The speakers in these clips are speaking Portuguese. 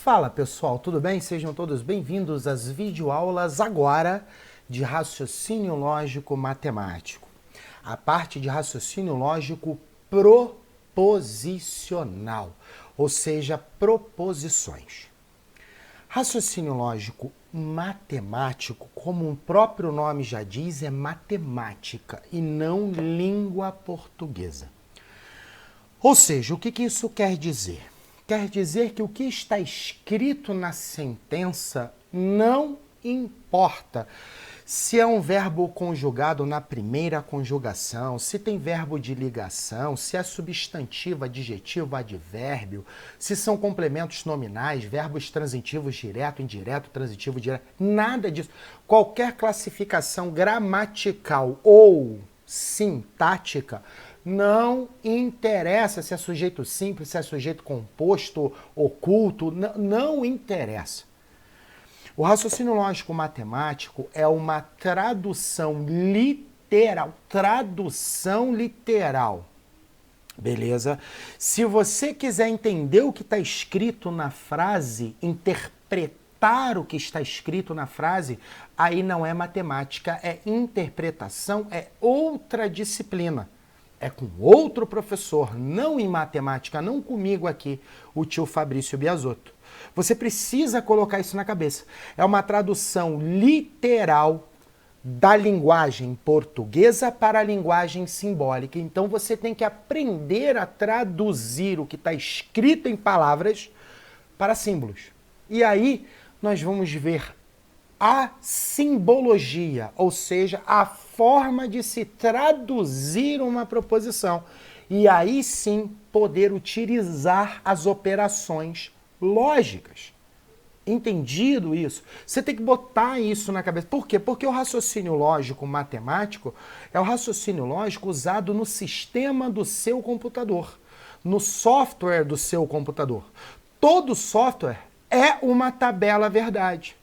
Fala pessoal, tudo bem? Sejam todos bem-vindos às videoaulas agora de raciocínio lógico matemático. A parte de raciocínio lógico proposicional, ou seja, proposições. Raciocínio lógico matemático, como o próprio nome já diz, é matemática e não língua portuguesa. Ou seja, o que isso quer dizer? Quer dizer que o que está escrito na sentença não importa se é um verbo conjugado na primeira conjugação, se tem verbo de ligação, se é substantivo, adjetivo, advérbio, se são complementos nominais, verbos transitivos direto, indireto, transitivo, direto, nada disso. Qualquer classificação gramatical ou sintática não interessa se é sujeito simples, se é sujeito composto, oculto, não interessa. O raciocínio lógico matemático é uma tradução literal, beleza? Se você quiser entender o que está escrito na frase, interpretar o que está escrito na frase, aí não é matemática, é interpretação, é outra disciplina. É com outro professor, não em matemática, não comigo aqui, o tio Fabrício Biasotto. Você precisa colocar isso na cabeça. É uma tradução literal da linguagem portuguesa para a linguagem simbólica. Então você tem que aprender a traduzir o que está escrito em palavras para símbolos. E aí nós vamos ver a simbologia, ou seja, a forma de se traduzir uma proposição. E aí sim poder utilizar as operações lógicas. Entendido isso? Você tem que botar isso na cabeça. Por quê? Porque o raciocínio lógico matemático é o raciocínio lógico usado no sistema do seu computador, no software do seu computador. Todo software é uma tabela verdade.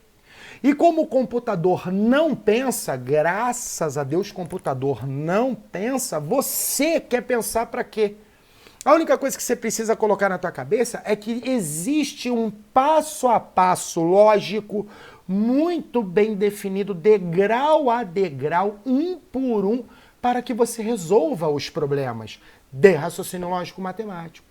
E como o computador não pensa, graças a Deus o computador não pensa, você quer pensar para quê? A única coisa que você precisa colocar na tua cabeça é que existe um passo a passo lógico muito bem definido, degrau a degrau, um por um, para que você resolva os problemas de raciocínio lógico matemático.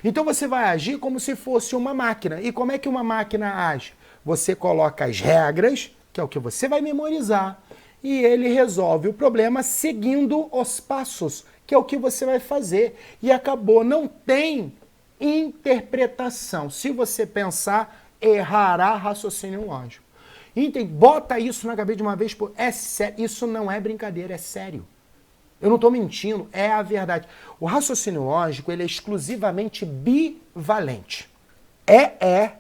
Então você vai agir como se fosse uma máquina. E como é que uma máquina age? Você coloca as regras, que é o que você vai memorizar, e ele resolve o problema seguindo os passos, que é o que você vai fazer. E acabou, não tem interpretação. Se você pensar, errará raciocínio lógico. Entende? Bota isso na cabeça de uma vez, é sério. Isso não é brincadeira, é sério. Eu não estou mentindo, é a verdade. O raciocínio lógico, ele é exclusivamente bivalente. É,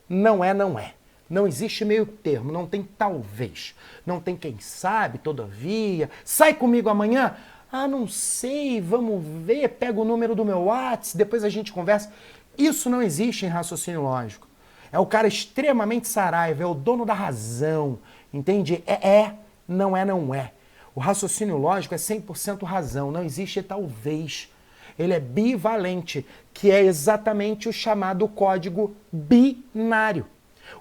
não é, não é. Não existe meio termo, não tem talvez, não tem quem sabe, todavia. Sai comigo amanhã? Ah, não sei, vamos ver, pega o número do meu WhatsApp, depois a gente conversa. Isso não existe em raciocínio lógico. É o cara extremamente saraiva, é o dono da razão, entende? Não é, não é. O raciocínio lógico é 100% razão, não existe talvez. Ele é bivalente, que é exatamente o chamado código binário.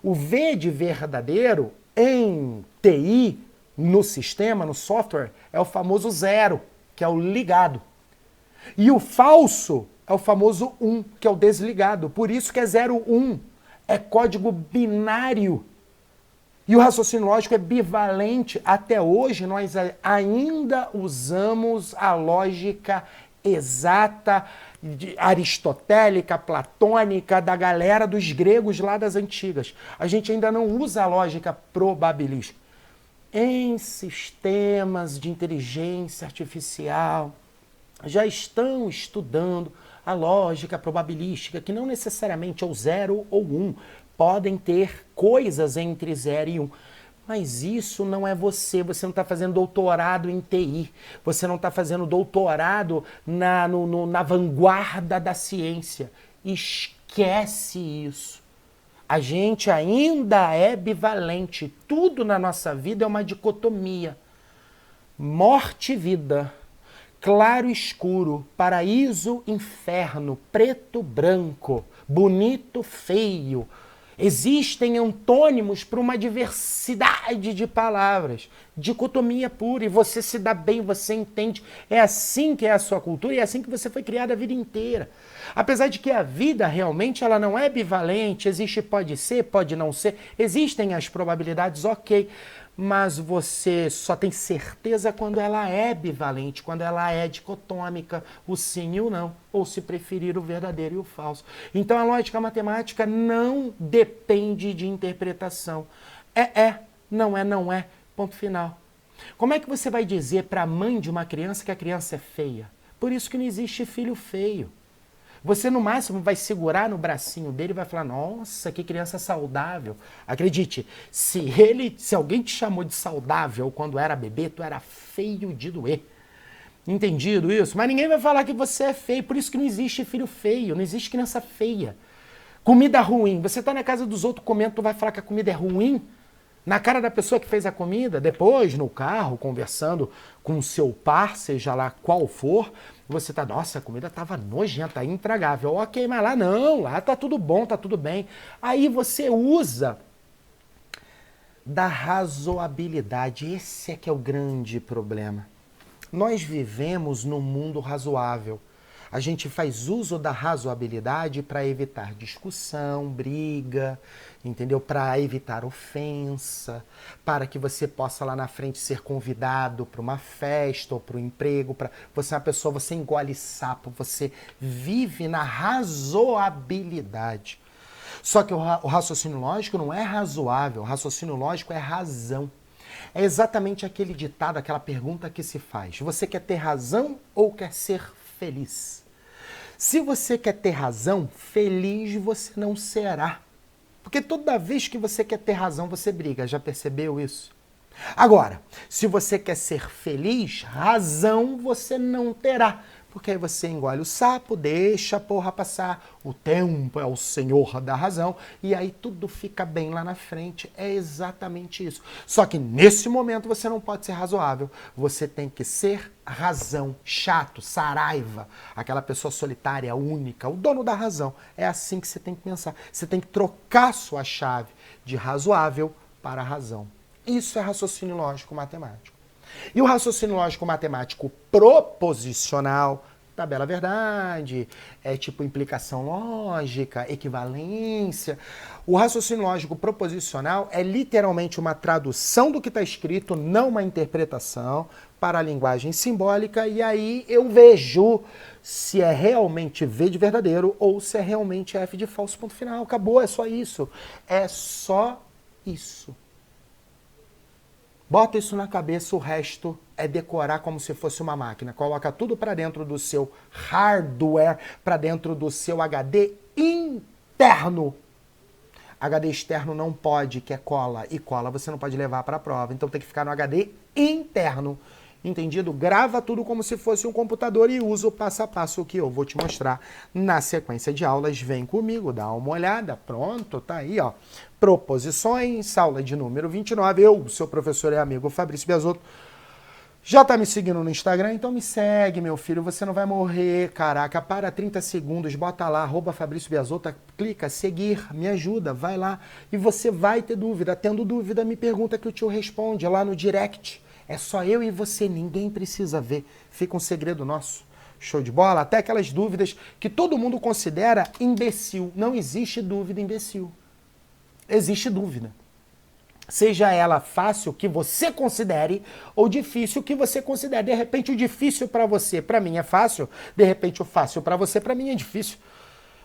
O V de verdadeiro em TI, no sistema, no software, é o famoso 0, que é o ligado. E o falso é o famoso 1, que é o desligado. Por isso que é 0, 1. É código binário. E o raciocínio lógico é bivalente. Até hoje nós ainda usamos a lógica exata, aristotélica, platônica, da galera dos gregos lá das antigas. A gente ainda não usa a lógica probabilística. Em sistemas de inteligência artificial, já estão estudando a lógica probabilística, que não necessariamente é o 0 ou 1. Podem ter coisas entre 0 e 1. Mas isso não é você não está fazendo doutorado em TI, você não está fazendo doutorado na vanguarda da ciência. Esquece isso. A gente ainda é bivalente, tudo na nossa vida é uma dicotomia. Morte e vida, claro e escuro, paraíso, inferno, preto, branco, bonito, feio. Existem antônimos para uma diversidade de palavras. Dicotomia pura. E você se dá bem, você entende. É assim que é a sua cultura e é assim que você foi criado a vida inteira. Apesar de que a vida realmente ela não é bivalente. Existe pode ser, pode não ser. Existem as probabilidades, ok. Mas você só tem certeza quando ela é bivalente, quando ela é dicotômica, o sim e o não, ou se preferir o verdadeiro e o falso. Então a lógica matemática não depende de interpretação. Não é, ponto final. Como é que você vai dizer para a mãe de uma criança que a criança é feia? Por isso que não existe filho feio. Você, no máximo, vai segurar no bracinho dele e vai falar, nossa, que criança saudável. Acredite, se alguém te chamou de saudável quando era bebê, tu era feio de doer. Entendido isso? Mas ninguém vai falar que você é feio, por isso que não existe filho feio, não existe criança feia. Comida ruim. Você tá na casa dos outros comendo, tu vai falar que a comida é ruim? Na cara da pessoa que fez a comida, depois no carro, conversando com o seu par, seja lá qual for, você tá, nossa, a comida tava nojenta, intragável. Ok, mas lá não, lá tá tudo bom, tá tudo bem. Aí você usa da razoabilidade. Esse é que é o grande problema. Nós vivemos num mundo razoável. A gente faz uso da razoabilidade para evitar discussão, briga, entendeu? Para evitar ofensa, para que você possa lá na frente ser convidado para uma festa ou para um emprego. Você é uma pessoa, você engole sapo, você vive na razoabilidade. Só que o raciocínio lógico não é razoável, o raciocínio lógico é razão. É exatamente aquele ditado, aquela pergunta que se faz. Você quer ter razão ou quer ser feliz? Se você quer ter razão, feliz você não será. Porque toda vez que você quer ter razão, você briga. Já percebeu isso? Agora, se você quer ser feliz, razão você não terá. Porque aí você engole o sapo, deixa a porra passar, o tempo é o senhor da razão, e aí tudo fica bem lá na frente. É exatamente isso. Só que nesse momento você não pode ser razoável. Você tem que ser razão, chato, saraiva, aquela pessoa solitária, única, o dono da razão. É assim que você tem que pensar. Você tem que trocar sua chave de razoável para razão. Isso é raciocínio lógico matemático. E o raciocínio lógico matemático proposicional, tabela verdade, é tipo implicação lógica, equivalência. O raciocínio lógico proposicional é literalmente uma tradução do que está escrito, não uma interpretação, para a linguagem simbólica, e aí eu vejo se é realmente V de verdadeiro ou se é realmente F de falso, ponto final. Acabou, é só isso. É só isso. Bota isso na cabeça, o resto é decorar como se fosse uma máquina. Coloca tudo para dentro do seu hardware, para dentro do seu HD interno. HD externo não pode, que é cola. E cola você não pode levar para a prova. Então tem que ficar no HD interno. Entendido? Grava tudo como se fosse um computador e usa o passo a passo que eu vou te mostrar na sequência de aulas. Vem comigo, dá uma olhada. Pronto, tá aí, ó. Proposições, aula de número 29. Eu, seu professor e amigo Fabrício Biasotto. Já tá me seguindo no Instagram? Então me segue, meu filho. Você não vai morrer, caraca. Para 30 segundos, bota lá, @Fabrício Biasotto, clica, seguir, me ajuda, vai lá. E você vai ter dúvida. Tendo dúvida, me pergunta que o tio responde lá no direct. É só eu e você, ninguém precisa ver. Fica um segredo nosso. Show de bola? Até aquelas dúvidas que todo mundo considera imbecil. Não existe dúvida imbecil. Existe dúvida. Seja ela fácil, que você considere, ou difícil, que você considere. De repente, o difícil para você, para mim, é fácil. De repente, o fácil para você, para mim, é difícil.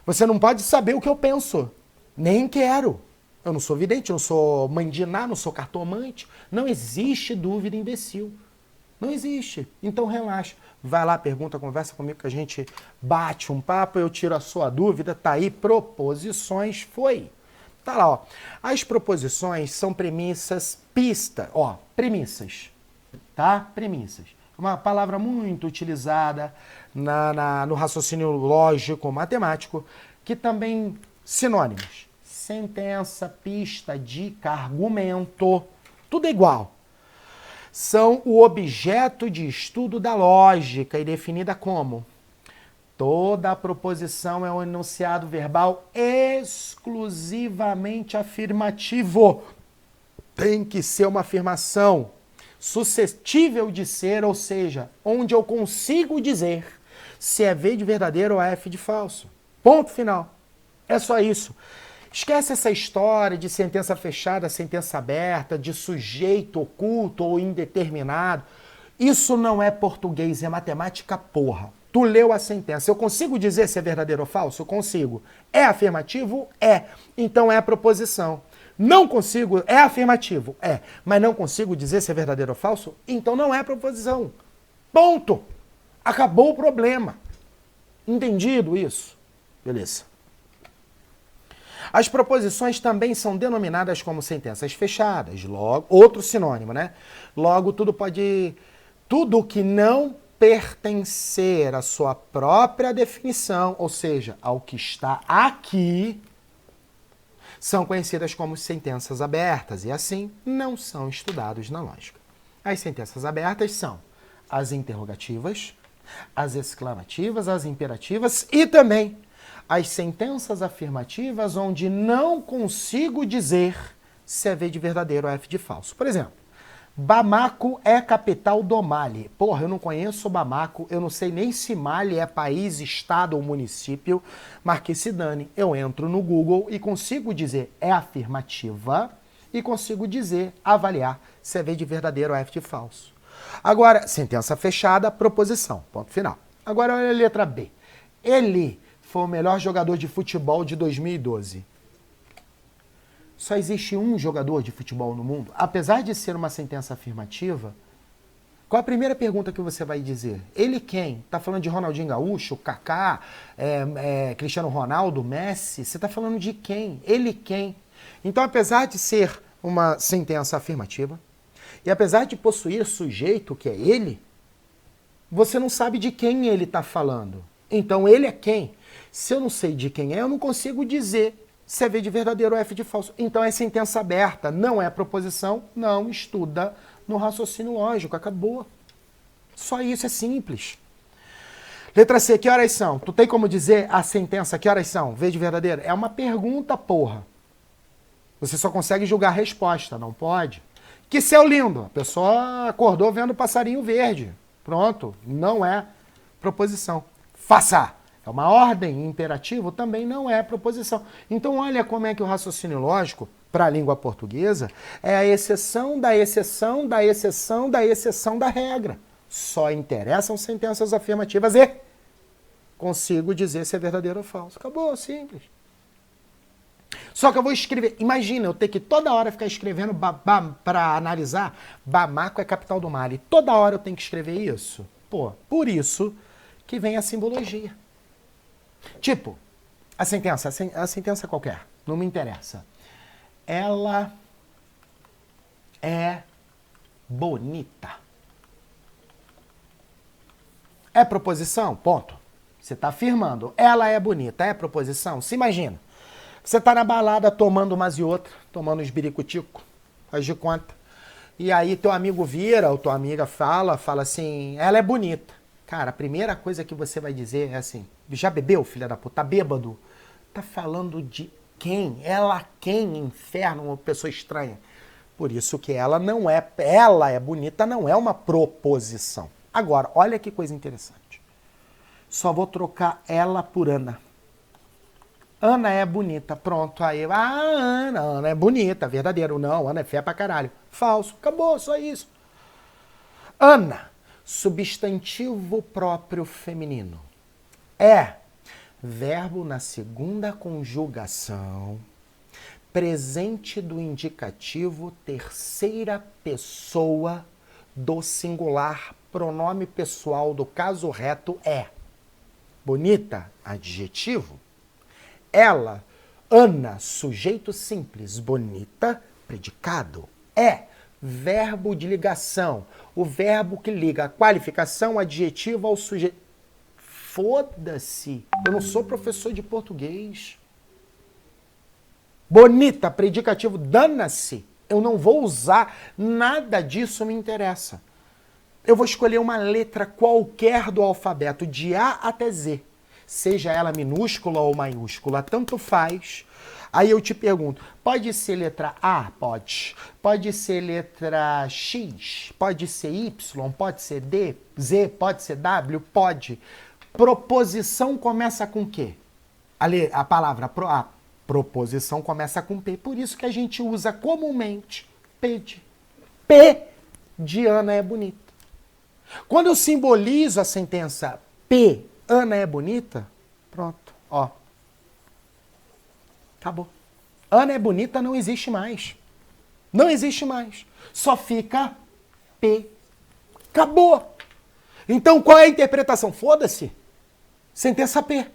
Você não pode saber o que eu penso. Nem quero. Eu não sou vidente, eu não sou mãe de Ná, não sou cartomante. Não existe dúvida imbecil. Não existe. Então relaxa. Vai lá, pergunta, conversa comigo que a gente bate um papo, eu tiro a sua dúvida. Tá aí, proposições, foi. Tá lá, ó. As proposições são premissas, pista. Ó, premissas. Tá? Premissas. Uma palavra muito utilizada no raciocínio lógico matemático, que também sinônimos. Sentença, pista, dica, argumento, tudo igual. São o objeto de estudo da lógica e definida como Toda a proposição é um enunciado verbal exclusivamente afirmativo. Tem que ser uma afirmação suscetível de ser, ou seja, onde eu consigo dizer se é V de verdadeiro ou F de falso. Ponto final. É só isso. Esquece essa história de sentença fechada, sentença aberta, de sujeito oculto ou indeterminado. Isso não é português, é matemática porra. Tu leu a sentença. Eu consigo dizer se é verdadeiro ou falso? Eu consigo. É afirmativo? É. Então é a proposição. Não consigo, é afirmativo? É. Mas não consigo dizer se é verdadeiro ou falso? Então não é proposição. Ponto. Acabou o problema. Entendido isso? Beleza. As proposições também são denominadas como sentenças fechadas. Logo, outro sinônimo, né? Logo, tudo que não pertencer à sua própria definição, ou seja, ao que está aqui, são conhecidas como sentenças abertas e, assim, não são estudados na lógica. As sentenças abertas são as interrogativas, as exclamativas, as imperativas e também as sentenças afirmativas onde não consigo dizer se é V de verdadeiro ou F de falso. Por exemplo, Bamako é capital do Mali. Porra, eu não conheço Bamako, eu não sei nem se Mali é país, estado ou município, mas que se dane. Eu entro no Google e consigo dizer é afirmativa e consigo dizer, avaliar se é V de verdadeiro ou F de falso. Agora, sentença fechada, proposição, ponto final. Agora olha a letra B. Ele foi o melhor jogador de futebol de 2012. Só existe um jogador de futebol no mundo? Apesar de ser uma sentença afirmativa, qual a primeira pergunta que você vai dizer? Ele quem? Tá falando de Ronaldinho Gaúcho, Kaká, Cristiano Ronaldo, Messi? Você tá falando de quem? Ele quem? Então, apesar de ser uma sentença afirmativa, e apesar de possuir sujeito, que é ele, você não sabe de quem ele está falando. Então, ele é quem? Se eu não sei de quem é, eu não consigo dizer se é V de verdadeiro ou F de falso. Então, é sentença aberta, não é proposição, não estuda no raciocínio lógico, acabou. Só isso, é simples. Letra C, que horas são? Tu tem como dizer a sentença, que horas são? V de verdadeiro? É uma pergunta, porra. Você só consegue julgar a resposta, não pode. Que céu lindo! A pessoa acordou vendo o passarinho verde. Pronto, não é proposição. Faça! É uma ordem, imperativo também não é proposição. Então olha como é que o raciocínio lógico, para a língua portuguesa, é a exceção da exceção da exceção da exceção da regra. Só interessam sentenças afirmativas e consigo dizer se é verdadeiro ou falso. Acabou, simples. Só que eu vou escrever, imagina, eu ter que toda hora ficar escrevendo para analisar, Bamako é capital do Mali. Toda hora eu tenho que escrever isso. Pô, por isso que vem a simbologia. Tipo, a sentença qualquer, não me interessa. Ela é bonita. É proposição? Ponto. Você está afirmando. Ela é bonita. É proposição? Se imagina. Você está na balada tomando umas e outras, tomando uns biricutico, faz de conta. E aí teu amigo vira, ou tua amiga fala assim, ela é bonita. Cara, a primeira coisa que você vai dizer é assim, já bebeu, filha da puta? Tá bêbado? Tá falando de quem? Ela quem? Inferno, uma pessoa estranha. Por isso que ela é bonita, não é uma proposição. Agora, olha que coisa interessante. Só vou trocar ela por Ana. Ana é bonita, pronto. Aí, Ana é bonita, verdadeiro. Não, Ana é feia pra caralho. Falso, acabou, só isso. Ana, substantivo próprio feminino. É verbo na segunda conjugação, presente do indicativo, terceira pessoa do singular, pronome pessoal do caso reto é. Bonita, adjetivo. Ela, Ana, sujeito simples, bonita, predicado. É verbo de ligação, o verbo que liga a qualificação adjetiva ao sujeito. Foda-se, eu não sou professor de português. Bonita, predicativo, dana-se. Eu não vou usar, nada disso me interessa. Eu vou escolher uma letra qualquer do alfabeto, de A até Z. seja ela minúscula ou maiúscula, tanto faz. Aí eu te pergunto, pode ser letra A? Pode. Pode ser letra X? Pode ser Y? Pode ser D? Z? Pode ser W? Pode. Proposição começa com quê? A palavra a proposição começa com P. Por isso que a gente usa comumente P de Ana é bonita. Quando eu simbolizo a sentença P, Ana é bonita, pronto, ó. Acabou. Ana é bonita não existe mais. Não existe mais. Só fica P. Acabou. Então qual é a interpretação? Foda-se. Sentença P.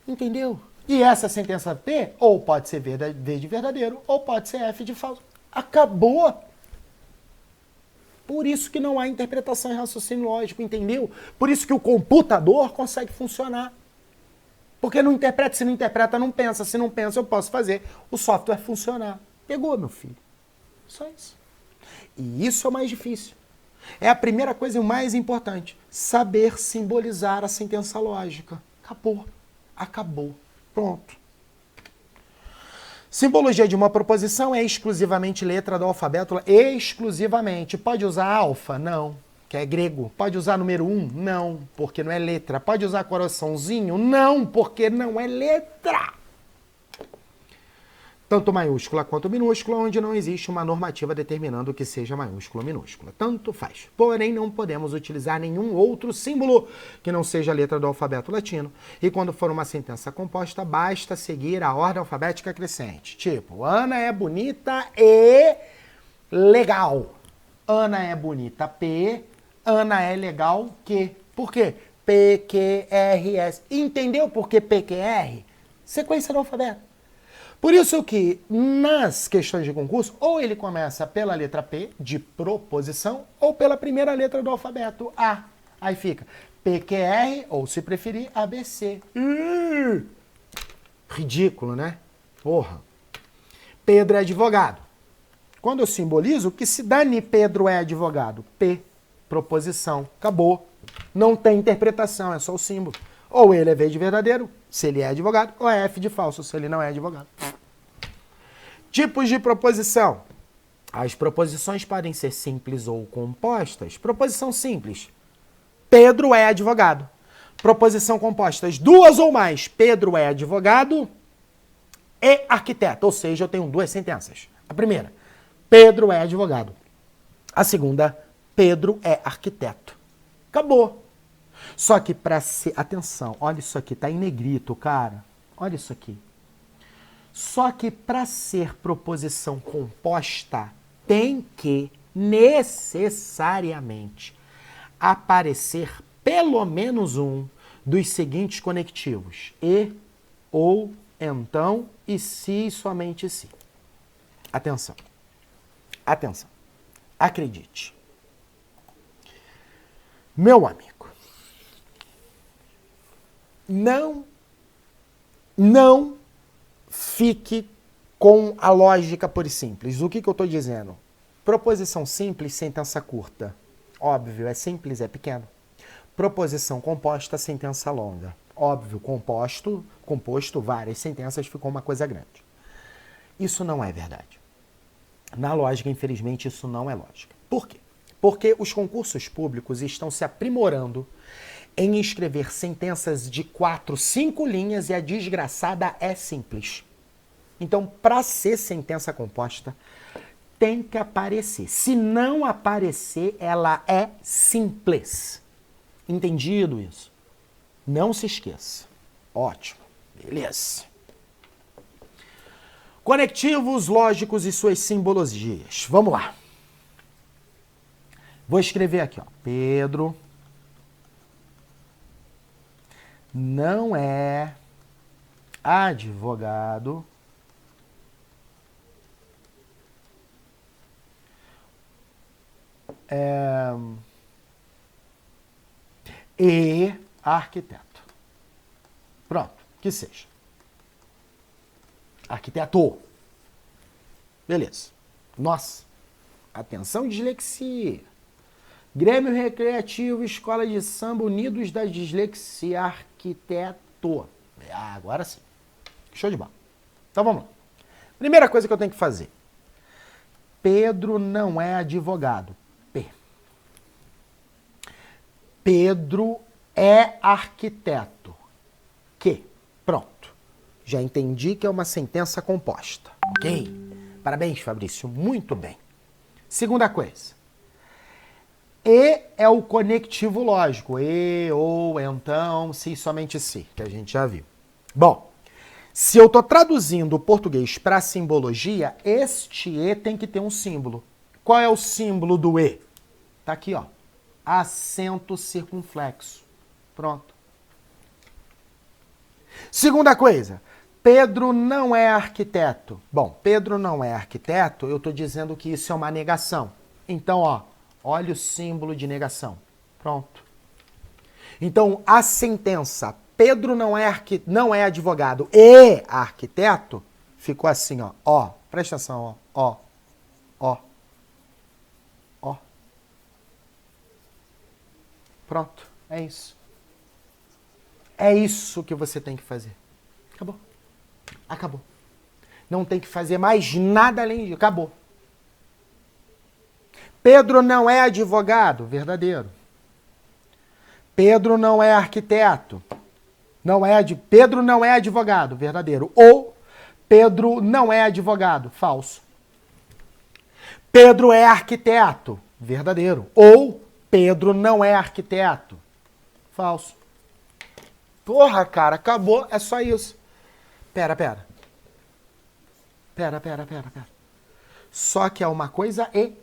Entendeu? E essa sentença P ou pode ser V de verdadeiro ou pode ser F de falso. Acabou. Por isso que não há interpretação em raciocínio lógico, entendeu? Por isso que o computador consegue funcionar. Porque não interpreta, se não interpreta, não pensa. Se não pensa, eu posso fazer o software funcionar. Pegou, meu filho. Só isso. E isso é o mais difícil. É a primeira coisa e o mais importante. Saber simbolizar a sentença lógica. Acabou. Acabou. Pronto. Simbologia de uma proposição é exclusivamente letra do alfabeto. Exclusivamente. Pode usar alfa? Não. Que é grego. Pode usar número 1? Não, porque não é letra. Pode usar coraçãozinho? Não, porque não é letra. Tanto maiúscula quanto minúscula, onde não existe uma normativa determinando que seja maiúscula ou minúscula. Tanto faz. Porém, não podemos utilizar nenhum outro símbolo que não seja a letra do alfabeto latino. E quando for uma sentença composta, basta seguir a ordem alfabética crescente. Tipo, Ana é bonita e legal. Ana é bonita, P. Ana é legal, Q. Por quê? P, Q, R, S. Entendeu por que P, Q, R? Sequência do alfabeto. Por isso que nas questões de concurso, ou ele começa pela letra P, de proposição, ou pela primeira letra do alfabeto, A. Aí fica P, Q, R, ou se preferir, A, B, C. Ridículo, né? Porra. Pedro é advogado. Quando eu simbolizo, que se dane Pedro é advogado. P, proposição. Acabou. Não tem interpretação, é só o símbolo. Ou ele é V de verdadeiro, se ele é advogado, ou é F de falso, se ele não é advogado. Tipos de proposição. As proposições podem ser simples ou compostas. Proposição simples. Pedro é advogado. Proposição composta. Duas ou mais. Pedro é advogado e arquiteto. Ou seja, eu tenho duas sentenças. A primeira, Pedro é advogado. A segunda, Pedro é arquiteto. Acabou. Só que para ser... Atenção, olha isso aqui, tá em negrito, cara. Olha isso aqui. Só que para ser proposição composta, tem que necessariamente aparecer pelo menos um dos seguintes conectivos. E, ou, então, e se e somente se. Atenção. Atenção. Acredite. Meu amigo, não fique com a lógica pura e simples. O que eu estou dizendo? Proposição simples, sentença curta. Óbvio, é simples, é pequeno. Proposição composta, sentença longa. Óbvio, composto, várias sentenças, ficou uma coisa grande. Isso não é verdade. Na lógica, infelizmente, isso não é lógica. Por quê? Porque os concursos públicos estão se aprimorando em escrever sentenças de 4, 5 linhas e a desgraçada é simples. Então, para ser sentença composta, tem que aparecer. Se não aparecer, ela é simples. Entendido isso? Não se esqueça. Ótimo. Beleza. Conectivos lógicos e suas simbologias. Vamos lá. Vou escrever aqui, ó. Pedro não é advogado e arquiteto. Pronto, que seja. Arquiteto. Beleza. Nossa. Atenção, dislexia. Grêmio Recreativo, Escola de Samba, Unidos da Dislexia, arquiteto. Agora sim. Show de bola. Então vamos lá. Primeira coisa que eu tenho que fazer. Pedro não é advogado. Pedro é arquiteto. Pronto. Já entendi que é uma sentença composta. Ok? Parabéns, Fabrício. Muito bem. Segunda coisa. E é o conectivo lógico. E, ou, então, se, somente se, que a gente já viu. Bom, se eu estou traduzindo o português para simbologia, este E tem que ter um símbolo. Qual é o símbolo do E? Tá aqui, ó. Acento circunflexo. Pronto. Segunda coisa. Pedro não é arquiteto. Bom, Pedro não é arquiteto, eu estou dizendo que isso é uma negação. Então, ó, olha o símbolo de negação. Pronto. Então, a sentença Pedro não é advogado e arquiteto ficou assim, ó. Ó, presta atenção, ó. Ó. Pronto, é isso. É isso que você tem que fazer. Acabou. Não tem que fazer mais nada além disso. Acabou. Pedro não é advogado. Verdadeiro. Pedro não é arquiteto. Pedro não é advogado. Verdadeiro. Ou Pedro não é advogado. Falso. Pedro é arquiteto. Verdadeiro. Ou Pedro não é arquiteto. Falso. Porra, cara, acabou. É só isso. Pera. Só que é uma coisa e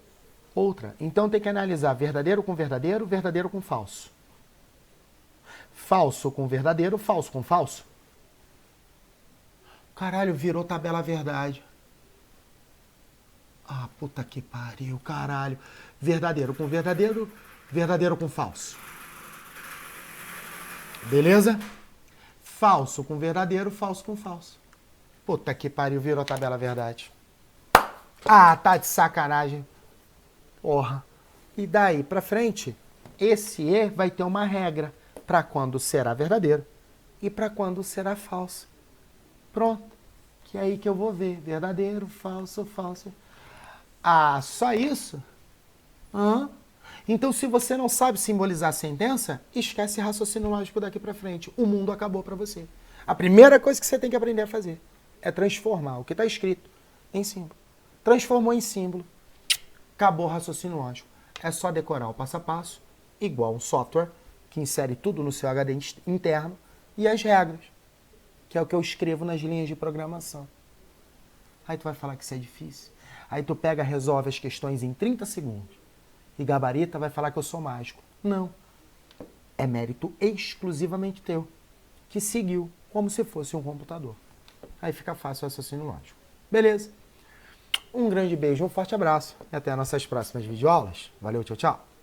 outra. Então tem que analisar verdadeiro com falso. Falso com verdadeiro, falso com falso. Caralho, virou tabela verdade. Ah, puta que pariu, caralho. Verdadeiro com falso. Beleza? Falso com verdadeiro, falso com falso. Puta que pariu, virou tabela verdade. Ah, tá de sacanagem. Porra. E daí pra frente, esse E vai ter uma regra para quando será verdadeiro e para quando será falso. Pronto. Que é aí que eu vou ver. Verdadeiro, falso, falso. Ah, só isso? Então, se você não sabe simbolizar a sentença, esquece raciocínio lógico daqui para frente. O mundo acabou para você. A primeira coisa que você tem que aprender a fazer é transformar o que está escrito em símbolo. Transformou em símbolo, acabou o raciocínio lógico. É só decorar o passo a passo, igual um software que insere tudo no seu HD interno e as regras, que é o que eu escrevo nas linhas de programação. Aí tu vai falar que isso é difícil. Aí tu pega, resolve as questões em 30 segundos. E gabarita vai falar que eu sou mágico. Não. É mérito exclusivamente teu, que seguiu como se fosse um computador. Aí fica fácil o raciocínio lógico. Beleza? Um grande beijo, um forte abraço e até nossas próximas videoaulas. Valeu, tchau, tchau.